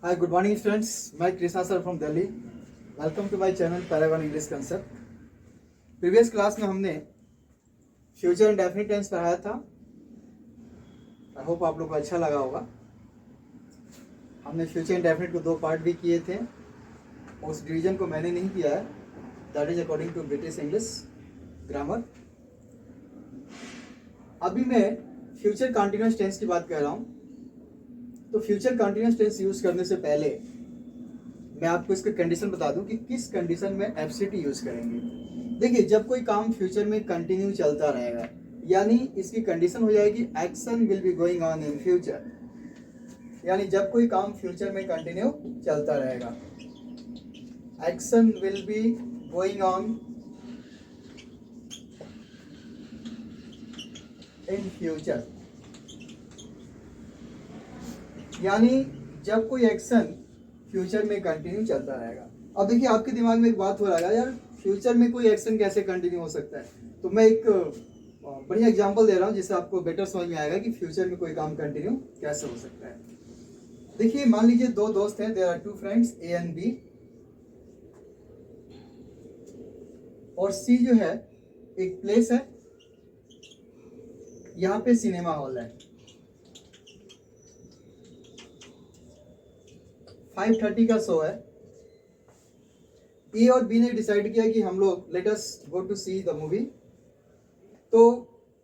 Hi, good morning students. मैं Krishna sir from Delhi. Welcome to my channel paragon English concept. Previous class में हमने future indefinite tense पढ़ाया था. I hope आप लोग को अच्छा लगा होगा. हमने फ्यूचर इंडेफिनिट को 2 पार्ट भी किए थे. उस डिवीजन को मैंने नहीं किया है. That is according to British English grammar. अभी मैं फ्यूचर कंटिन्यूअस टेंस की बात कर रहा हूँ. तो फ्यूचर कंटिन्यूअस टेंस यूज करने से पहले मैं आपको इसका कंडीशन बता दूं कि किस कंडीशन में एफसीटी यूज करेंगे. देखिए, जब कोई काम फ्यूचर में कंटिन्यू चलता रहेगा, यानी इसकी कंडीशन हो जाएगी action will be going on in future. यानी जब कोई काम फ्यूचर में कंटिन्यू चलता रहेगा, action will be going on in future. यानी जब कोई एक्शन फ्यूचर में कंटिन्यू चलता रहेगा. अब देखिए, आपके दिमाग में एक बात हो रहा है, यार फ्यूचर में कोई एक्शन कैसे कंटिन्यू हो सकता है. तो मैं एक बढ़िया एग्जांपल दे रहा हूँ जिससे आपको बेटर समझ में आएगा कि फ्यूचर में कोई काम कंटिन्यू कैसे हो सकता है. देखिए, मान लीजिए 2 दोस्त हैं. There are 2 friends A and B. और सी जो है एक प्लेस है. यहाँ पे सिनेमा हॉल है. 5:30 का शो है. ए और बी ने डिसाइड किया कि हम लोग let us go to see the movie. तो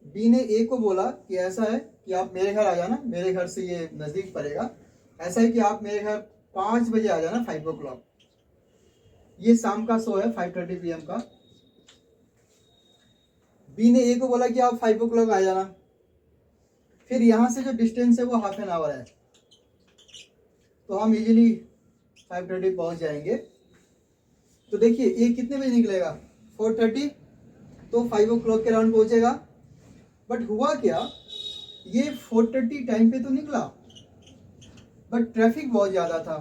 बी ने ए को बोला कि ऐसा है कि आप मेरे घर आ जाना, मेरे घर से ये नज़दीक पड़ेगा. ऐसा है कि आप मेरे घर 5 बजे आ जाना, 5 o'clock. ये शाम का शो है 5:30 PM का. बी ने ए को बोला कि आप 5 o'clock आ जाना. फिर यहाँ से जो डिस्टेंस है वो ½ एन आवर है. तो हम इजीली 5:30 पहुंच जाएंगे. तो देखिए, ये कितने बजे निकलेगा? 4:30. तो 5 o'clock के राउंड पहुंचेगा. बट हुआ क्या, ये 4:30 टाइम पे तो निकला, बट ट्रैफिक बहुत ज़्यादा था.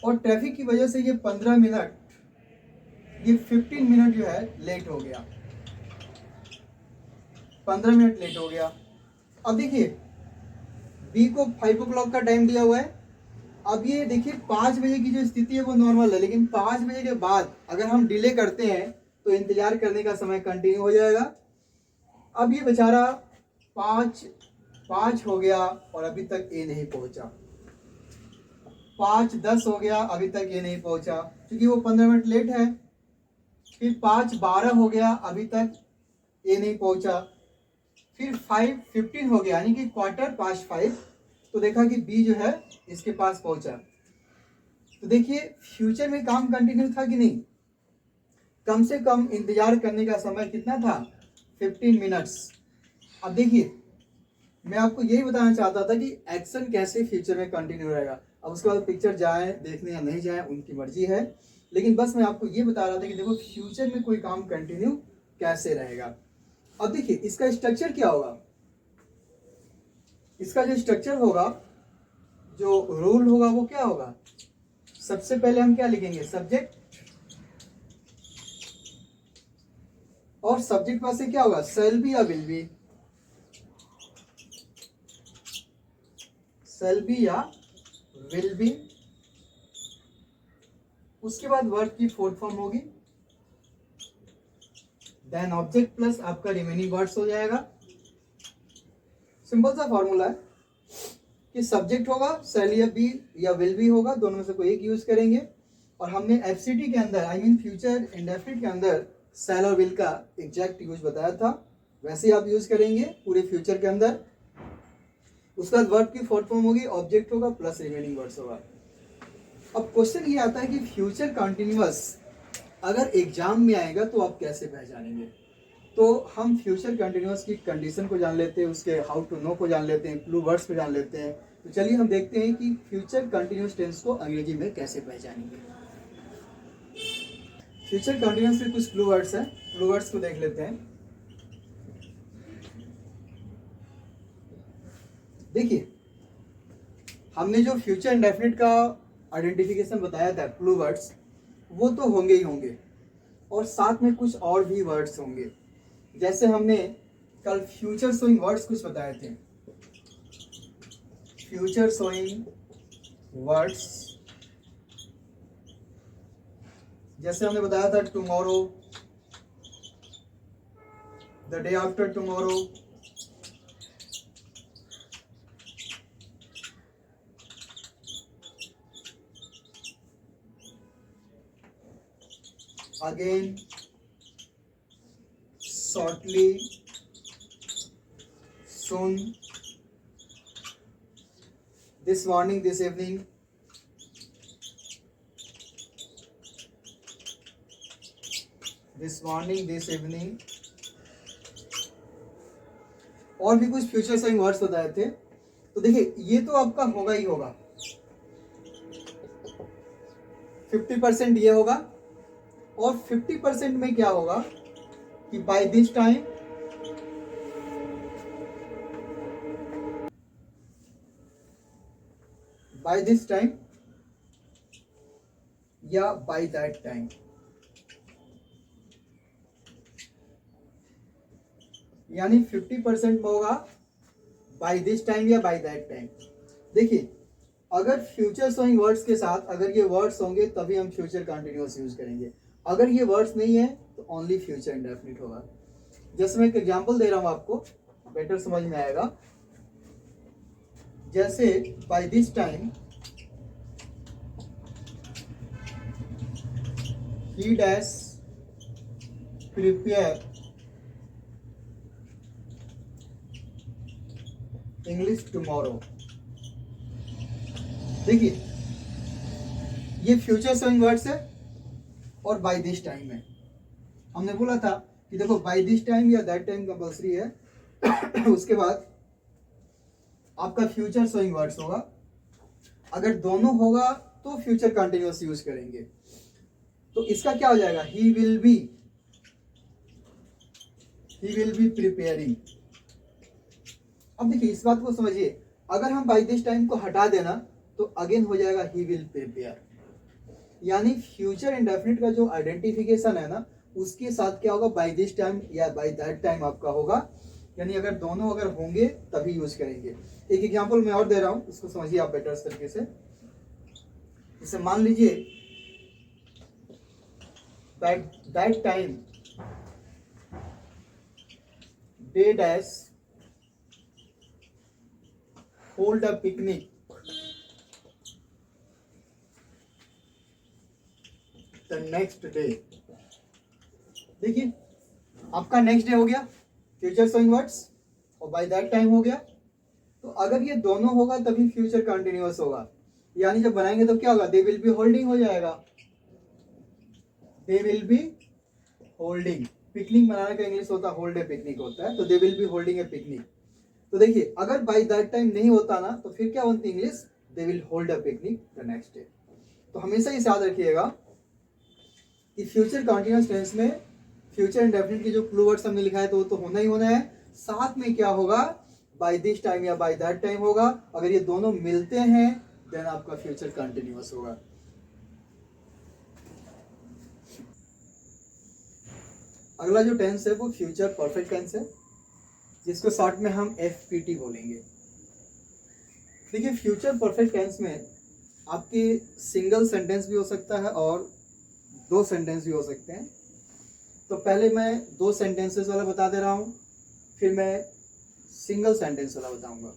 और ट्रैफिक की वजह से ये 15 मिनट, ये 15 मिनट जो है लेट हो गया. 15 मिनट लेट हो गया. अब देखिए, बी को 5 o'clock का टाइम दिया हुआ है. अब ये देखिए, 5 बजे की जो स्थिति है वो नॉर्मल है, लेकिन 5 बजे के बाद अगर हम डिले करते हैं तो इंतजार करने का समय कंटिन्यू हो जाएगा. अब ये बेचारा 5 हो गया और अभी तक ये नहीं पहुंचा. 5:10 हो गया, अभी तक ये नहीं पहुंचा क्योंकि वो 15 मिनट लेट है. फिर 5:12 हो गया, अभी तक ये नहीं पहुंचा. फिर 5:15 हो गया, यानी कि 5:15. तो देखा कि बी जो है इसके पास पहुंचा. तो देखिए, फ्यूचर में काम कंटिन्यू था कि नहीं? कम से कम इंतजार करने का समय कितना था? 15 मिनट्स. अब देखिए, मैं आपको यही बताना चाहता था कि एक्शन कैसे फ्यूचर में कंटिन्यू रहेगा. अब उसके बाद पिक्चर जाए देखने या नहीं जाए उनकी मर्जी है, लेकिन बस मैं आपको ये बता रहा था कि देखो, फ्यूचर में कोई काम कंटिन्यू कैसे रहेगा. अब देखिए, इसका स्ट्रक्चर क्या होगा. इसका जो स्ट्रक्चर होगा, जो रूल होगा वो क्या होगा. सबसे पहले हम क्या लिखेंगे? सब्जेक्ट. और सब्जेक्ट पास से क्या होगा? शैल बी या विल बी. शैल बी या विल बी. उसके बाद वर्ब की फोर्थ फॉर्म होगी. देन ऑब्जेक्ट प्लस आपका रिमेनिंग वर्ड्स हो जाएगा. सिंपल सा फॉर्मूला है कि सब्जेक्ट होगा, शैल या बी या विल बी होगा, दोनों में से कोई एक यूज करेंगे. और हमने एफसीटी के अंदर, आई मीन फ्यूचर इंडेफिनिट के अंदर, शैल और विल का एग्जैक्ट यूज बताया था. वैसे ही आप यूज करेंगे पूरे फ्यूचर के अंदर. उसके बाद वर्ब की फोर्थ फॉर्म होगी, ऑब्जेक्ट होगा प्लस रिमेनिंग वर्ड्स होगा. अब क्वेश्चन ये आता है कि फ्यूचर कंटिन्यूअस अगर एग्जाम में आएगा तो आप कैसे पहचानेंगे. तो हम फ्यूचर कंटिन्यूअस की कंडीशन को जान लेते हैं, उसके हाउ टू नो को जान लेते हैं, क्लू वर्ड्स को जान लेते हैं. तो चलिए हम देखते हैं कि फ्यूचर कंटिन्यूअस टेंस को अंग्रेजी में कैसे पहचानेंगे. फ्यूचर कंटिन्यूअस के कुछ क्लू वर्ड्स हैं. क्लू वर्ड्स को देख लेते हैं. देखिए, हमने जो फ्यूचर इंडेफिनिट का आइडेंटिफिकेशन बताया था, क्लू वर्ड्स, वो तो होंगे ही होंगे, और साथ में कुछ और भी वर्ड्स होंगे. जैसे हमने कल फ्यूचर शोइंग वर्ड्स कुछ बताए थे. फ्यूचर शोइंग वर्ड्स, जैसे हमने बताया था tomorrow, the day after tomorrow, again, shortly, soon, this morning, this evening, this morning, this evening, और भी कुछ फ्यूचर साइन वर्ड्स बताए थे। तो देखिए ये तो आपका होगा ही होगा, 50% ये होगा, और 50% में क्या होगा कि by this time, by this time या बाय दैट टाइम, यानी 50% में होगा बाय दिस टाइम या बाय दैट टाइम। देखिए अगर फ्यूचर शोइंग वर्ड्स के साथ अगर ये वर्ड्स होंगे तभी हम फ्यूचर कंटिन्यूअस यूज करेंगे, अगर ये वर्ड्स नहीं है तो ओनली फ्यूचर इंडेफिनिट होगा। जैसे मैं एक एग्जांपल दे रहा हूं आपको, बेटर समझ में आएगा। जैसे by this time he dash prepare English tomorrow. देखिए ये फ्यूचर शोइंग वर्ड्स है और बाय दिस टाइम है। हमने बोला था कि देखो बाय दिस टाइम या दैट टाइम कंपल्सरी है उसके बाद आपका फ्यूचर शोइंग वर्ड्स होगा, अगर दोनों होगा तो फ्यूचर कंटिन्यूअस यूज करेंगे। तो इसका क्या हो जाएगा, ही विल बी प्रिपेयरिंग। अब देखिए इस बात को समझिए, अगर हम बाय दिस टाइम को हटा देना तो अगेन हो जाएगा ही विल प्रिपेयर, यानी फ्यूचर इंडेफिनिट का जो आइडेंटिफिकेशन है ना उसके साथ क्या होगा, बाय दिस टाइम या बाय दैट टाइम आपका होगा, यानी अगर दोनों अगर होंगे तभी यूज करेंगे। एक एग्जांपल मैं और दे रहा हूं, इसको समझिए आप बेटर तरीके से। जैसे मान लीजिए that time they dash hold a picnic the next day. देखिए आपका नेक्स्ट डे हो गया फ्यूचर शोइंग वर्ड्स और बाय दैट टाइम हो गया। तो अगर ये दोनों होगा तभी फ्यूचर कंटिन्यूअस होगा, यानी जब बनाएंगे तो क्या होगा, दे विल बी होल्डिंग हो जाएगा, they will be holding. Picnic मनाने का इंग्लिश होता है होल्ड ए पिकनिक होता है, तो they will be holding A picnic. तो देखिए अगर बाय दैट टाइम नहीं होता ना तो फिर क्या बनती English, they will hold a picnic the next day. तो हमेशा इसे याद रखिएगा कि फ्यूचर कंटिन्यूअस टेंस में फ्यूचर इंडेफिनिट की जो क्लू वर्ड्स हमने लिखा है तो वो तो होना ही होना है, साथ में क्या होगा, बाय दिस टाइम या बाय दैट टाइम होगा। अगर ये दोनों मिलते हैं देन आपका फ्यूचर कंटिन्यूअस होगा। अगला जो टेंस है वो फ्यूचर परफेक्ट टेंस है, जिसको शॉर्ट में हम FPT बोलेंगे। देखिए फ्यूचर परफेक्ट टेंस में आपके सिंगल सेंटेंस भी हो सकता है और 2 सेंटेंस भी हो सकते हैं। तो पहले मैं 2 सेंटेंसेस वाला बता दे रहा हूँ, फिर मैं सिंगल सेंटेंस वाला बताऊंगा।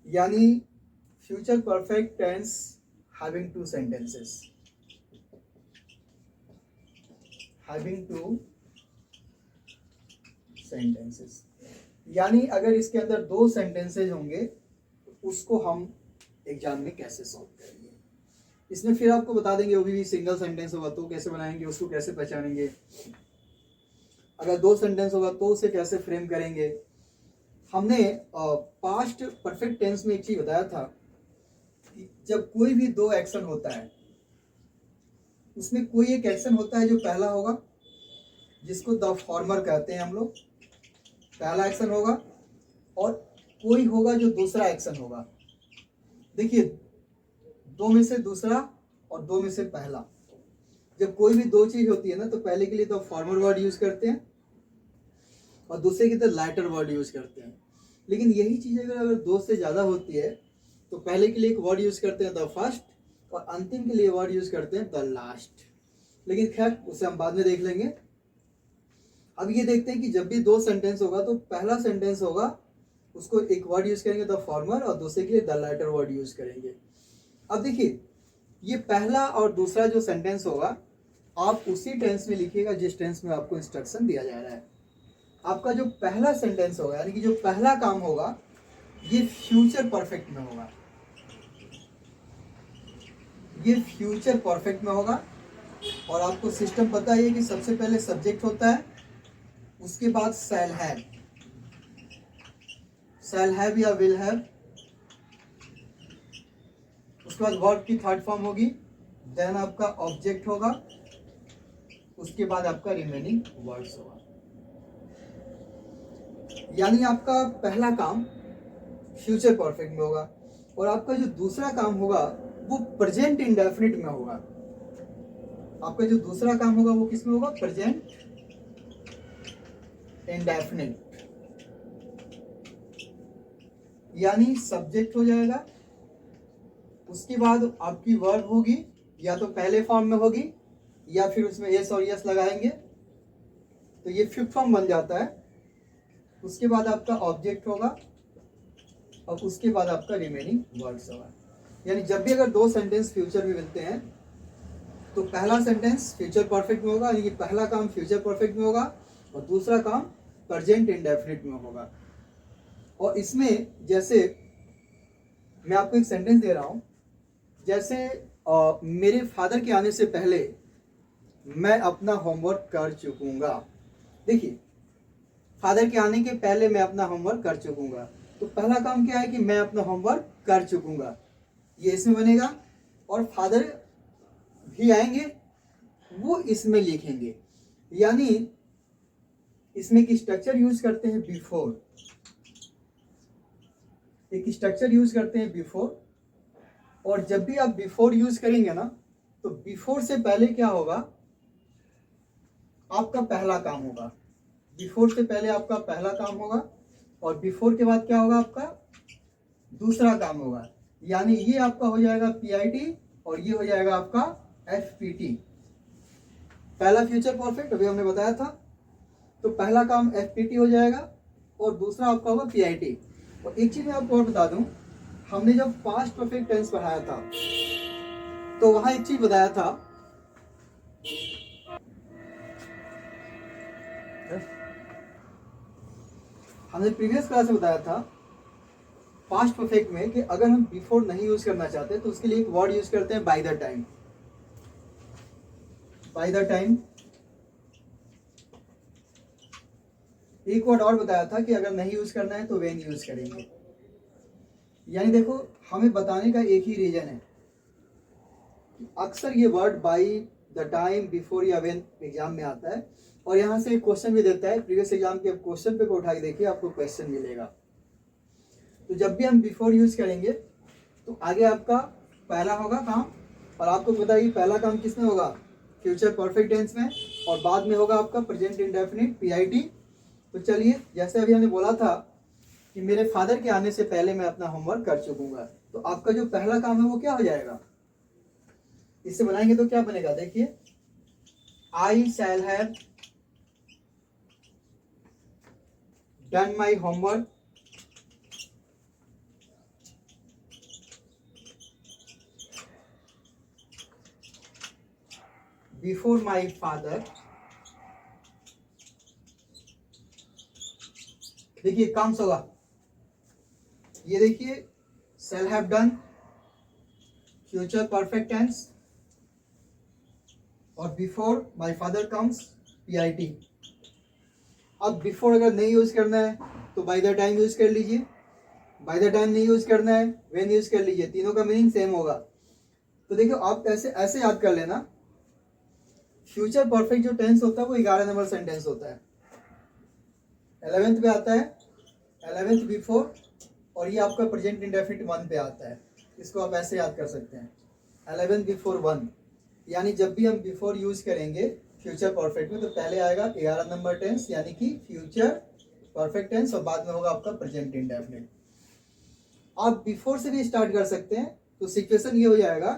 यानी future perfect tense having 2 sentences, यानी अगर इसके अंदर 2 सेंटेंसेज होंगे तो उसको हम एग्जाम में कैसे सॉल्व करेंगे। इसमें फिर आपको बता देंगे वो भी सिंगल सेंटेंस होगा तो कैसे बनाएंगे, उसको कैसे पहचानेंगे, अगर 2 सेंटेंस होगा तो उसे कैसे फ्रेम करेंगे। हमने पास्ट परफेक्ट टेंस में एक चीज बताया था कि जब कोई भी 2 एक्शन होता है उसमें कोई एक एक्शन होता है जो पहला होगा जिसको द फॉर्मर कहते हैं हम लोग, पहला एक्शन होगा, और कोई होगा जो दूसरा एक्शन होगा। देखिए 2 में से दूसरा और 2 में से पहला, जब कोई भी 2 चीज होती है ना तो पहले के लिए तो फॉर्मल वर्ड यूज करते हैं और दूसरे की तो लाइटर वर्ड यूज करते हैं। लेकिन यही चीज अगर 2 से ज्यादा होती है तो पहले के लिए एक वर्ड यूज करते हैं द फर्स्ट और अंतिम के लिए वर्ड यूज करते हैं द लास्ट, लेकिन खैर उसे हम बाद में देख लेंगे। अब ये देखते हैं कि जब भी दो सेंटेंस होगा तो पहला सेंटेंस होगा उसको एक वर्ड यूज करेंगे द फॉर्मर और दूसरे के लिए द लेटर वर्ड यूज करेंगे। अब देखिए ये पहला और दूसरा जो सेंटेंस होगा आप उसी टेंस में लिखिएगा जिस टेंस में आपको इंस्ट्रक्शन दिया जा रहा है। आपका जो पहला सेंटेंस होगा यानी कि जो पहला काम होगा ये फ्यूचर परफेक्ट में होगा, ये फ्यूचर परफेक्ट में होगा। और आपको सिस्टम पता है कि सबसे पहले सब्जेक्ट होता है, उसके बाद शैल हैव या विल हैव, उसके बाद वर्ब की थर्ड फॉर्म होगी, देन आपका ऑब्जेक्ट होगा, उसके बाद आपका रिमेनिंग वर्ड्स होगा। यानी आपका पहला काम फ्यूचर परफेक्ट में होगा और आपका जो दूसरा काम होगा वो प्रेजेंट इंडेफिनिट में होगा। आपका जो दूसरा काम होगा वो किस में होगा? Present indefinite. यानी सब्जेक्ट हो जाएगा, उसके बाद आपकी वर्ब होगी या तो पहले फॉर्म में होगी या फिर उसमें एस और यस लगाएंगे तो ये फिफ्थ फॉर्म बन जाता है। उसके बाद आपका ऑब्जेक्ट होगा और उसके बाद आपका रिमेनिंग वर्ड्स होगा। यानी जब भी अगर दो सेंटेंस फ्यूचर में मिलते हैं तो पहला सेंटेंस फ्यूचर परफेक्ट में होगा, यानी कि पहला काम फ्यूचर परफेक्ट में होगा और दूसरा काम प्रेजेंट इंडेफिनिट में होगा। और इसमें जैसे मैं आपको एक सेंटेंस दे रहा हूं, जैसे मेरे फादर के आने से पहले मैं अपना होमवर्क कर चुकूंगा। देखिए फादर के आने के पहले मैं अपना होमवर्क कर चुकूंगा, तो पहला काम क्या है कि मैं अपना होमवर्क कर चुकूंगा, ये इसमें बनेगा। और फादर भी आएंगे वो इसमें लिखेंगे। यानी इसमें एक स्ट्रक्चर यूज करते हैं बिफोर, एक स्ट्रक्चर यूज करते हैं बिफोर। और जब भी आप बिफोर यूज करेंगे ना तो बिफोर से पहले क्या होगा? आपका पहला काम होगा। बिफोर से पहले आपका पहला काम होगा और बिफोर के बाद क्या होगा? आपका दूसरा काम होगा। यानी ये आपका हो जाएगा पीआईटी और ये हो जाएगा आपका एफपीटी। पहला फ्यूचर परफेक्ट अभी हमने बताया था, तो पहला काम एफपीटी हो जाएगा और दूसरा आपका होगा पीआईटी। और एक चीज मैं आपको और बता दूं, हमने जब पास्ट परफेक्ट टेंस पढ़ाया था तो वहां एक चीज बताया था, हमने प्रीवियस क्लास में बताया था पास्ट परफेक्ट में कि अगर हम बिफोर नहीं यूज करना चाहते तो उसके लिए एक वर्ड यूज करते हैं bye the time. Bye the time. एक वर्ड और बताया था कि अगर नहीं यूज करना है तो व्हेन यूज करेंगे। यानी देखो हमें बताने का एक ही रीजन है, अक्सर ये word by the time, before या व्हेन एग्जाम में आता है और यहाँ से एक क्वेश्चन भी देता है। प्रीवियस एग्जाम के क्वेश्चन पेपर उठा के देखिए, आपको क्वेश्चन मिलेगा। तो जब भी हम बिफोर यूज करेंगे तो आगे आपका पहला होगा काम, और आपको पता है पहला काम किस में होगा? फ्यूचर परफेक्ट टेंस में, और बाद में होगा आपका प्रेजेंट इंडेफिनिट पीआईटी। तो चलिए जैसे अभी हमने बोला था कि मेरे फादर के आने से पहले मैं अपना होमवर्क कर चुकूंगा, तो आपका जो पहला काम है वो क्या हो जाएगा? इससे बनाएंगे तो क्या बनेगा? देखिए I shall have done my homework before my father. देखिए काम होगा, ये देखिए shall have done future perfect tense और before my father comes PIT. अब बिफोर अगर नहीं यूज करना है तो बाय द टाइम यूज कर लीजिए, बाय द टाइम नहीं यूज करना है व्हेन यूज कर लीजिए, तीनों का मीनिंग सेम होगा। तो देखो आप ऐसे ऐसे याद कर लेना, फ्यूचर परफेक्ट जो टेंस होता है वो 11 नंबर सेंटेंस होता है, 11th पे आता है, 11th बिफोर, और ये आपका प्रेजेंट इंडेफिनिट 1 पे आता है। इसको आप ऐसे याद कर सकते हैं 11 बिफोर 1। यानी जब भी हम बिफोर यूज करेंगे फ्यूचर परफेक्ट में तो पहले आएगा 11 नंबर टेंस यानी कि फ्यूचर परफेक्ट टेंस और बाद में होगा आपका प्रेजेंट इंडेफिनिट। आप बिफोर से भी स्टार्ट कर सकते हैं। तो सिचुएशन ये हो जाएगा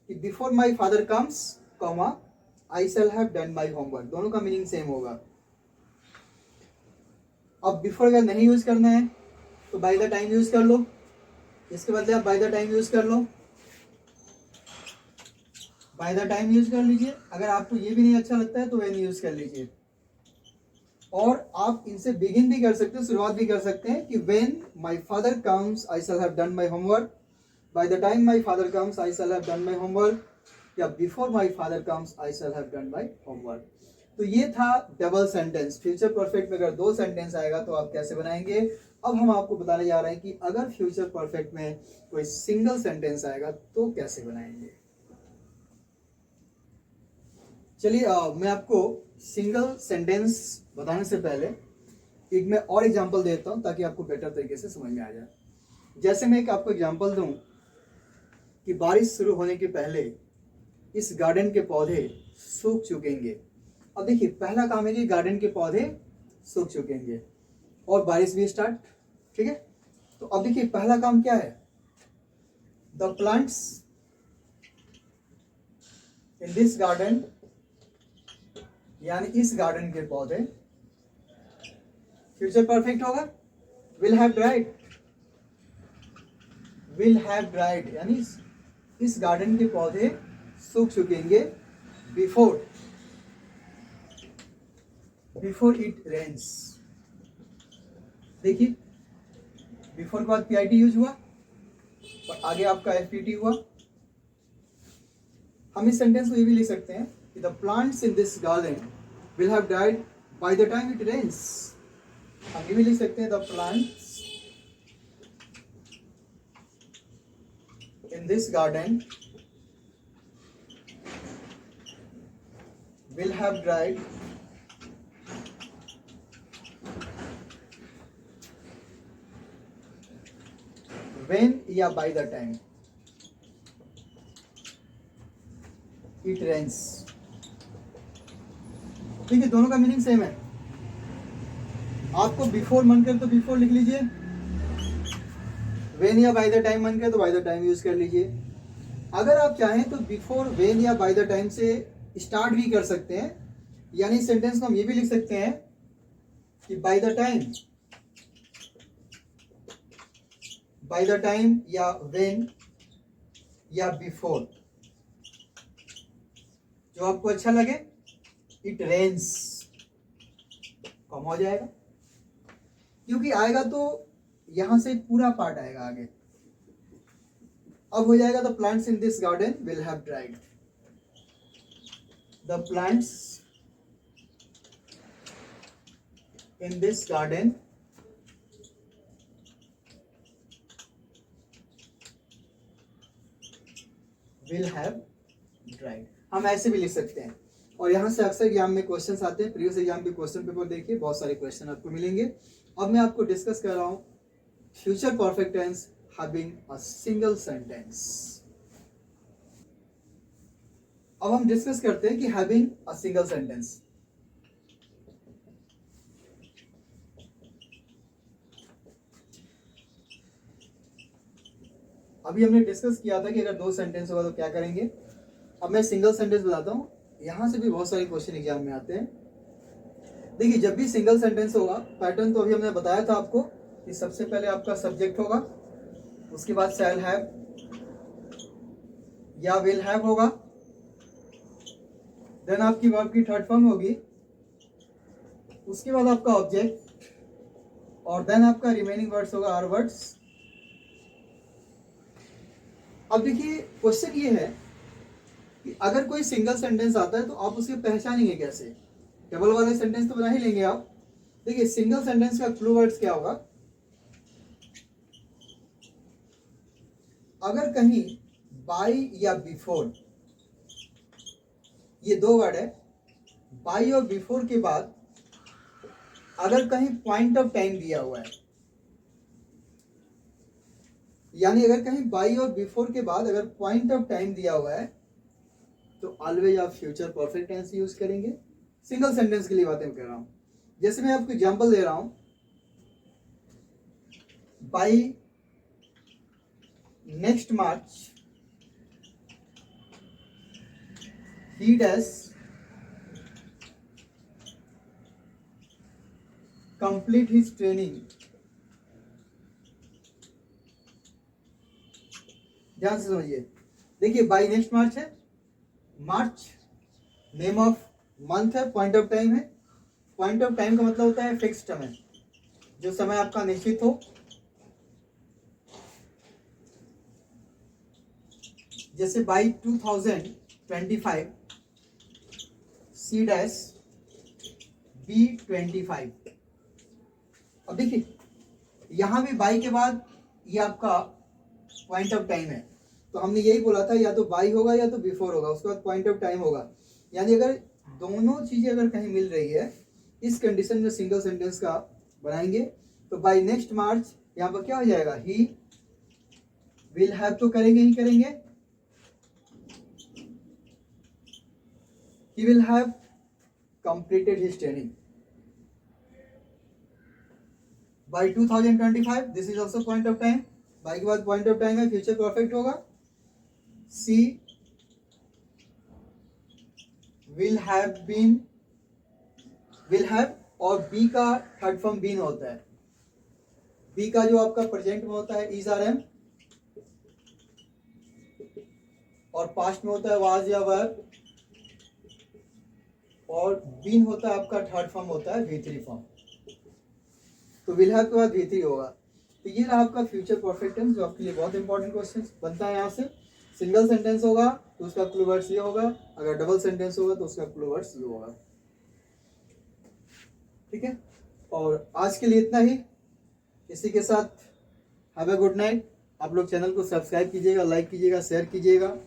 कि before my father comes comma I shall have done my homework, दोनों का मीनिंग सेम होगा। अब बिफोर अगर नहीं यूज करना है तो बाय द टाइम यूज कर लो, इसके बदले आप बाय द टाइम यूज कर लो, बाय द टाइम यूज कर लीजिए। अगर आपको ये भी नहीं अच्छा लगता है तो व्हेन यूज कर लीजिए। और आप इनसे बिगिन भी कर सकते हैं, शुरुआत भी कर सकते हैं कि when my father comes I shall have done my homework, by the time my father comes I shall have done my homework, या before my father comes I shall have done my homework. तो ये था double sentence. Future perfect में अगर दो sentence आएगा तो आप कैसे बनाएंगे। अब हम आपको बताने जा रहे हैं कि अगर फ्यूचर परफेक्ट में कोई सिंगल सेंटेंस आएगा तो कैसे बनाएंगे। चलिए मैं आपको सिंगल सेंटेंस बताने से पहले एक मैं और एग्जांपल देता हूं ताकि आपको बेटर तरीके से समझ में आ जाए। जैसे मैं एक आपको एग्जांपल दूं कि बारिश शुरू होने के पहले इस गार्डन के पौधे सूख चुकेंगे। अब देखिए पहला काम है कि गार्डन के पौधे सूख चुकेंगे और बारिश भी स्टार्ट, ठीक है। तो अब देखिए पहला काम क्या है, the plants in this garden, यानी इस गार्डन के पौधे, फ्यूचर परफेक्ट होगा, will have dried, will have dried यानी इस गार्डन के पौधे सूख चुकेंगे बिफोर इट रेन्स। देखिए बिफोर के बाद पीआईटी यूज हुआ और आगे आपका एफपीटी हुआ। हम इस सेंटेंस को ये भी लिख सकते हैं कि the plants in this garden will have died by the time it rains. हम ये भी लिख सकते हैं the plants in this garden will have dried when या by the time it rains। देखिए दोनों का मीनिंग सेम है। आपको बिफोर मन करे तो बिफोर लिख लीजिए, when या by the time मन करे तो by the time यूज कर लीजिए। अगर आप चाहें तो बिफोर when या by the time से स्टार्ट भी कर सकते हैं, यानी सेंटेंस को हम ये भी लिख सकते हैं कि बाय द टाइम या व्हेन या बिफोर, जो आपको अच्छा लगे, इट रेन्स कम हो जाएगा क्योंकि आएगा तो यहां से पूरा पार्ट आएगा आगे। अब हो जाएगा the plants in this garden will have dried, the plants in this garden will have dried। हम ऐसे भी लिख सकते हैं। और यहां से अक्सर एग्जाम में क्वेश्चंस आते हैं। प्रीवियस एग्जाम के क्वेश्चन पेपर देखिए, बहुत सारे क्वेश्चन आपको मिलेंगे। अब मैं आपको डिस्कस कर रहा हूं future perfect tense having a single sentence. अब हम डिस्कस करते हैं कि हैविंग अ सिंगल सेंटेंस। अभी हमने डिस्कस किया था कि अगर दो सेंटेंस होगा तो क्या करेंगे। अब मैं सिंगल सेंटेंस बताता हूं, यहां से भी बहुत सारे क्वेश्चन एग्जाम में आते हैं। देखिए जब भी सिंगल सेंटेंस होगा, पैटर्न तो अभी हमने बताया था आपको कि सबसे पहले आपका सब्जेक्ट होगा, उसके बाद शैल हैव या विल हैव होगा, देन आपकी वर्ब की थर्ड फॉर्म होगी, उसके बाद आपका ऑब्जेक्ट, और देन आपका रिमेनिंग वर्ड्स होगा आर वर्ड्स। अब देखिए क्वेश्चन ये है कि अगर कोई सिंगल सेंटेंस आता है तो आप उसे पहचानेंगे कैसे। डबल वाले सेंटेंस तो बना ही लेंगे आप। देखिए सिंगल सेंटेंस का क्लू वर्ड्स क्या होगा, अगर कहीं बाय या बिफोर, ये दो वर्ड है, बाय और बिफोर के बाद अगर कहीं पॉइंट ऑफ टाइम दिया हुआ है, यानी अगर कहीं बाय और बिफोर के बाद अगर पॉइंट ऑफ टाइम दिया हुआ है तो ऑलवेज आप फ्यूचर परफेक्ट टेंस यूज करेंगे। सिंगल सेंटेंस के लिए बातें कर रहा हूं। जैसे मैं आपको एग्जांपल दे रहा हूं, by next March he does complete his training. ध्यान से समझिए, देखिए बाई नेक्स्ट मार्च है, मार्च नेम ऑफ मंथ है, पॉइंट ऑफ टाइम है। पॉइंट ऑफ टाइम का मतलब होता है फिक्स समय, जो समय आपका निश्चित हो। जैसे बाई 2025 सी डैश B25। अब देखिए यहां भी बाई के बाद ये आपका पॉइंट ऑफ टाइम है, तो हमने यही बोला था या तो बाई होगा या तो बिफोर होगा, उसके बाद पॉइंट ऑफ टाइम होगा। यानी अगर दोनों चीजें अगर कहीं मिल रही है, इस कंडीशन में सिंगल सेंटेंस का बनाएंगे। तो बाई नेक्स्ट मार्च यहाँ पर क्या हो जाएगा, ही विल हैव तो करेंगे ही करेंगे, he will have completed his training by 2025। this is also point of time। by के बाद point of time है, future perfect होगा, C will have been, will have, और B का थर्ड फॉर्म बीन होता है। B का जो आपका प्रेजेंट में होता है is or am, और पास्ट में होता है was या were, और बीन होता है आपका थर्ड फॉर्म होता है V3 फॉर्म। तो विल हैव के बाद V3 होगा। तो ये रहा आपका फ्यूचर परफेक्ट टेंस, जो आपके लिए बहुत इंपॉर्टेंट क्वेश्चन बनता है। यहाँ से सिंगल सेंटेंस होगा तो उसका क्लू वर्ड्स ये होगा, अगर डबल सेंटेंस होगा तो उसका क्लू वर्ड्स ये होगा। ठीक है, और आज के लिए इतना ही। इसी के साथ हैव अ गुड नाइट। आप लोग चैनल को सब्सक्राइब कीजिएगा, लाइक कीजिएगा, शेयर कीजिएगा।